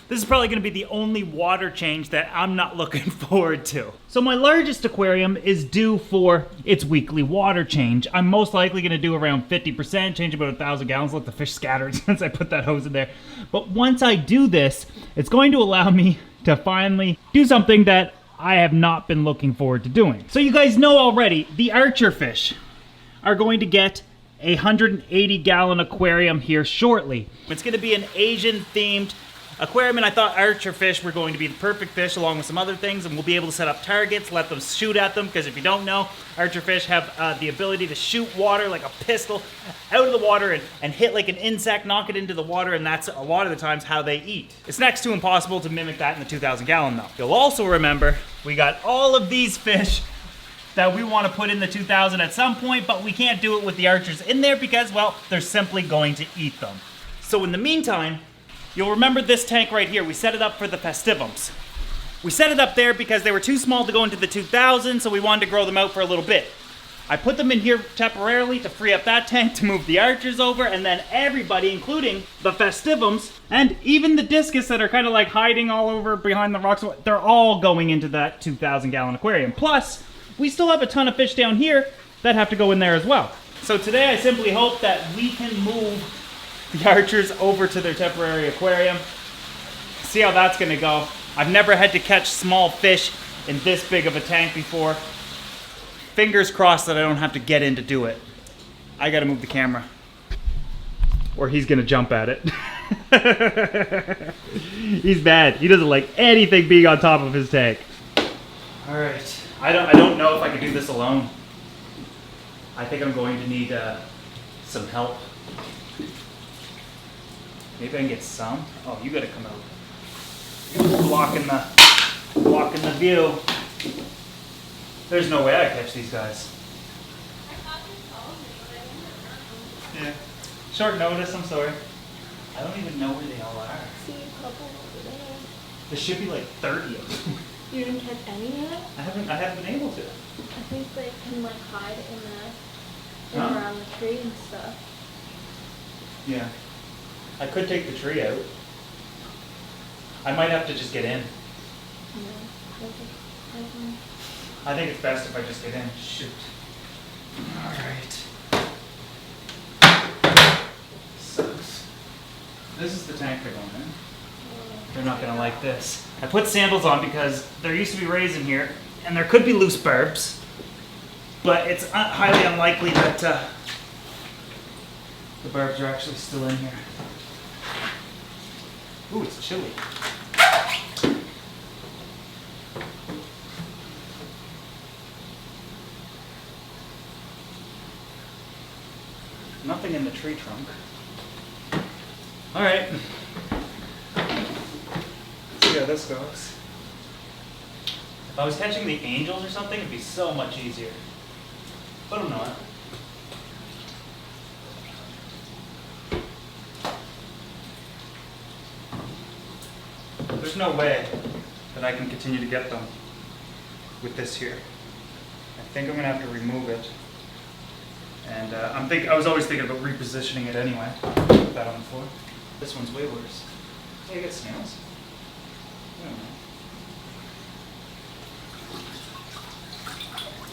This is probably gonna be the only water change that I'm not looking forward to. So my largest aquarium is due for its weekly water change. I'm most likely gonna do around 50%, change about 1,000 gallons, let the fish scatter since I put that hose in there. But once I do this, it's going to allow me to finally do something that I have not been looking forward to doing. So you guys know already, the archer fish are going to get a 180 gallon aquarium here shortly. It's gonna be an Asian themed aquarium, and I thought archer fish were going to be the perfect fish along with some other things, and we'll be able to set up targets, let them shoot at them, because if you don't know, archer fish have the ability to shoot water like a pistol out of the water and hit like an insect, knock it into the water, and that's a lot of the times how they eat. It's next to impossible to mimic that in the 2,000 gallon though. You'll also remember, we got all of these fish that we want to put in the 2,000 at some point, but we can't do it with the archers in there because, well, they're simply going to eat them. So in the meantime, you'll remember this tank right here. We set it up for the festivums. We set it up there because they were too small to go into the 2,000, so we wanted to grow them out for a little bit. I put them in here temporarily to free up that tank to move the archers over, and then everybody, including the festivums, and even the discus that are kind of like hiding all over behind the rocks, they're all going into that 2,000 gallon aquarium. Plus, we still have a ton of fish down here that have to go in there as well. So today I simply hope that we can move the archers over to their temporary aquarium. See how that's gonna go. I've never had to catch small fish in this big of a tank before. Fingers crossed that I don't have to get in to do it. I gotta move the camera, or he's gonna jump at it. He's bad. He doesn't like anything being on top of his tank. All right. I don't know if I can do this alone. I think I'm going to need some help. Maybe I can get some. Oh, you gotta come out. You're blocking the view. There's no way I catch these guys. Yeah. Short notice, I'm sorry. I don't even know where they all are. See a couple over there. There should be like 30 of them. You didn't catch any yet? I haven't been able to. I think they can like hide in Huh? around the tree and stuff. Yeah. I could take the tree out. I might have to just get in. Yeah. I think it's best if I just get in. Shoot. Alright. Sucks. This is the tank they're going in. They're not gonna like this. I put sandals on because there used to be rays in here, and there could be loose barbs, but it's highly unlikely that the barbs are actually still in here. Ooh, it's chilly. Nothing in the tree trunk. All right. See how this goes. If I was catching the angels or something, it'd be so much easier. But I'm not. There's no way that I can continue to get them with this here. I think I'm gonna have to remove it. And I was always thinking about repositioning it anyway. Put that on the floor. This one's way worse. Hey, you got snails? I don't know.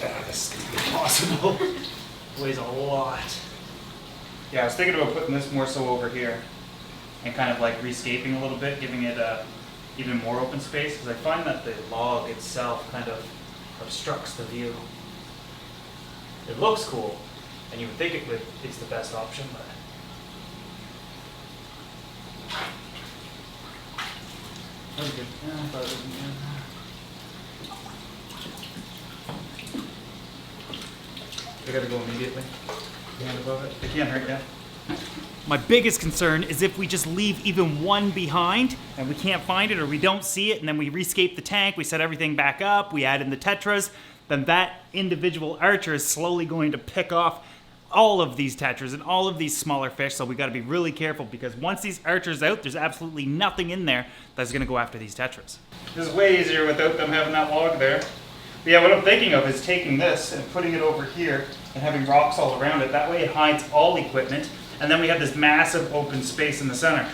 Ah, this is gonna be impossible. Weighs a lot. Yeah, I was thinking about putting this more so over here and kind of like rescaping a little bit, giving it even more open space, because I find that the log itself kind of obstructs the view. It looks cool, and you would think it's the best option, but that was good. Yeah, I thought it was good. I gotta go immediately. Hand above it. They can't hurt you. My biggest concern is if we just leave even one behind and we can't find it or we don't see it, and then we rescape the tank, we set everything back up, we add in the tetras, then that individual archer is slowly going to pick off all of these tetras and all of these smaller fish. So we got to be really careful, because once these archers out, there's absolutely nothing in there that's going to go after these tetras. This is way easier without them having that log there. But yeah, what I'm thinking of is taking this and putting it over here and having rocks all around it. That way it hides all equipment, and then we have this massive open space in the center.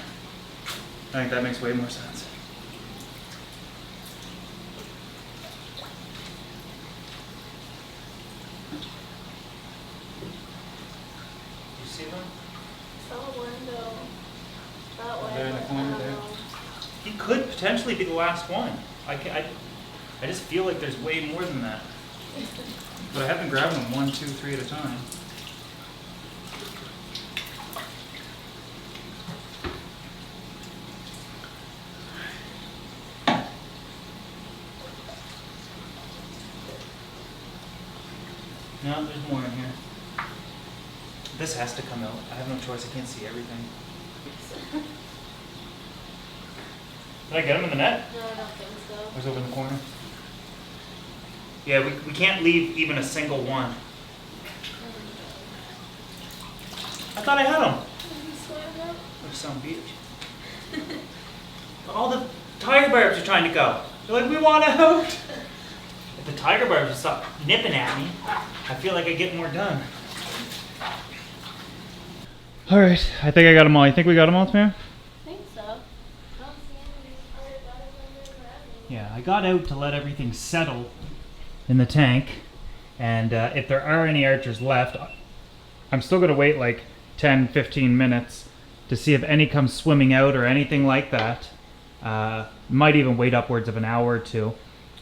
I think that makes way more sense. him? Saw one go that way. There in the but corner I don't there. know. He could potentially be the last one. I just feel like there's way more than that. But I have been grabbing them 1, 2, 3 at a time. No, there's more in here. This has to come out. I have no choice. I can't see everything. Did I get him in the net? No, I don't think so. Or is it over in the corner? Yeah, we can't leave even a single one. I thought I had them. He swam out. There's some beach. All the tiger barbs are trying to go. They're like, we want out. If the tiger barbs would stop nipping at me, I feel like I get more done. All right, I think I got them all. You think we got them all, Tamara? I think so. I don't see any other guys under the rabbit. Yeah, I got out to let everything settle in the tank, and if there are any archers left, I'm still going to wait like 10-15 minutes to see if any come swimming out or anything like that. Might even wait upwards of an hour or two,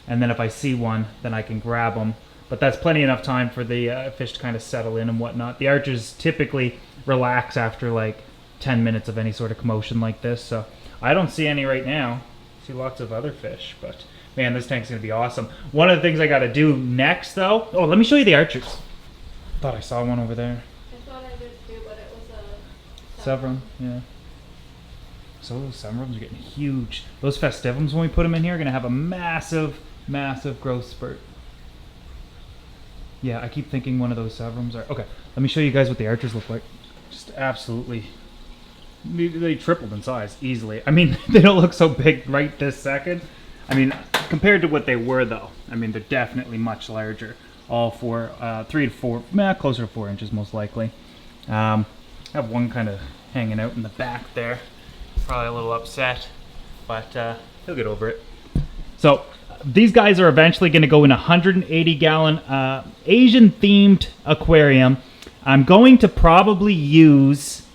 and then if I see one, then I can grab them. But that's plenty enough time for the fish to kind of settle in and whatnot. The archers typically relax after like 10 minutes of any sort of commotion like this, so I don't see any right now. I see lots of other fish, but man, this tank's gonna be awesome. One of the things I gotta do next though, oh, let me show you the archers. Thought I saw one over there. I thought I did too, but it was a Sevrum, yeah. So those Sevrums are getting huge. Those festivums, when we put them in here, are gonna have a massive, massive growth spurt. Yeah, I keep thinking one of those Sevrums are... Okay, let me show you guys what the archers look like. Just absolutely... They tripled in size, easily. I mean, they don't look so big right this second. I mean, compared to what they were, though, I mean, they're definitely much larger. All 3 to 4, closer to 4 inches, most likely. I have one kind of hanging out in the back there. Probably a little upset, but he'll get over it. So, these guys are eventually going to go in a 180-gallon Asian-themed aquarium. I'm going to probably use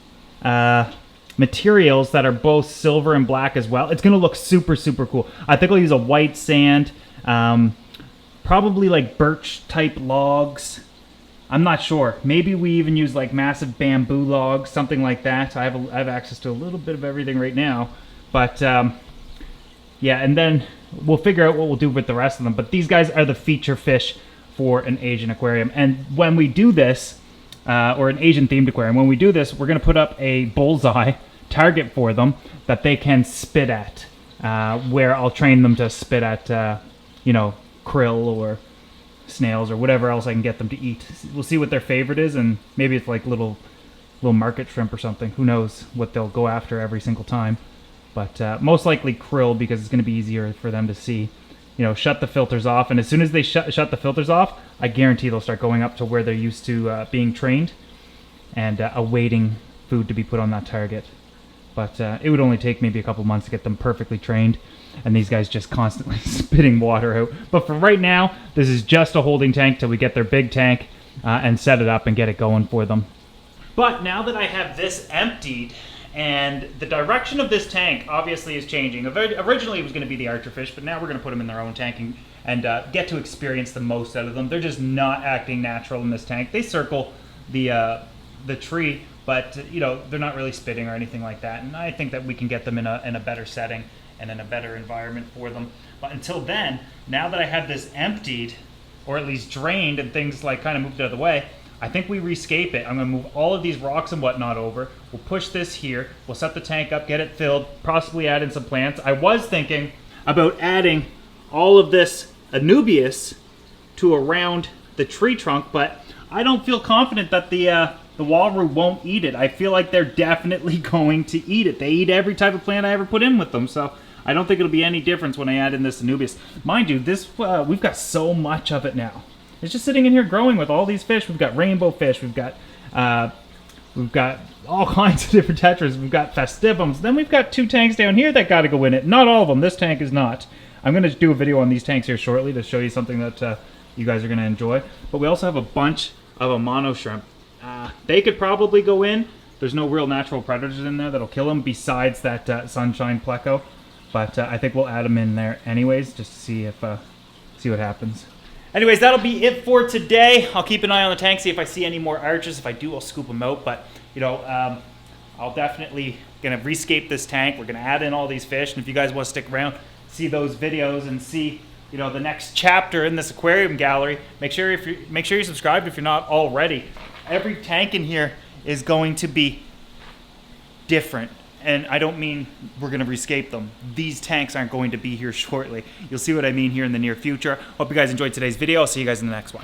materials that are both silver and black as well. It's going to look super, super cool. I think I'll use a white sand, probably like birch-type logs. I'm not sure. Maybe we even use like massive bamboo logs, something like that. I have access to a little bit of everything right now. But, yeah, and then we'll figure out what we'll do with the rest of them. But these guys are the feature fish for an Asian aquarium. And when we do this, or an Asian-themed aquarium, when we do this, we're going to put up a bullseye target for them that they can spit at, where I'll train them to spit at, you know, krill or snails or whatever else I can get them to eat. We'll see what their favorite is, and maybe it's like little market shrimp or something. Who knows what they'll go after every single time. But most likely krill, because it's going to be easier for them to see. You know, shut the filters off, and as soon as they shut the filters off, I guarantee they'll start going up to where they're used to being trained and awaiting food to be put on that target. But it would only take maybe a couple months to get them perfectly trained, and these guys just constantly spitting water out. But for right now, this is just a holding tank till we get their big tank and set it up and get it going for them. But now that I have this emptied, and the direction of this tank obviously is changing. Originally it was going to be the archerfish, but now we're going to put them in their own tank and get to experience the most out of them. They're just not acting natural in this tank. They circle the tree, but you know, they're not really spitting or anything like that. And I think that we can get them in a better setting and in a better environment for them. But until then, now that I have this emptied, or at least drained, and things like kind of moved out of the way, I think we rescape it. I'm going to move all of these rocks and whatnot over. We'll push this here. We'll set the tank up, get it filled, possibly add in some plants. I was thinking about adding all of this Anubias to around the tree trunk, but I don't feel confident that the walrus won't eat it. I feel like they're definitely going to eat it. They eat every type of plant I ever put in with them, so I don't think it'll be any difference when I add in this Anubias. Mind you, this we've got so much of it now. It's just sitting in here growing with all these fish. We've got rainbow fish. We've got all kinds of different tetras. We've got festivums. Then we've got 2 tanks down here that got to go in it. Not all of them. This tank is not. I'm going to do a video on these tanks here shortly to show you something that you guys are going to enjoy. But we also have a bunch of Amano shrimp They could probably go in. There's no real natural predators in there that'll kill them besides that sunshine pleco. But I think we'll add them in there anyways, just to see if see what happens. Anyways, that'll be it for today. I'll keep an eye on the tank, see if I see any more arches. If I do, I'll scoop them out. But you know, I'll definitely gonna rescape this tank. We're gonna add in all these fish, and if you guys want to stick around, see those videos and see, you know, the next chapter in this aquarium gallery, make sure you're subscribed if you're not already. Every tank in here is going to be different. And I don't mean we're going to rescape them. These tanks aren't going to be here shortly. You'll see what I mean here in the near future. Hope you guys enjoyed today's video. I'll see you guys in the next one.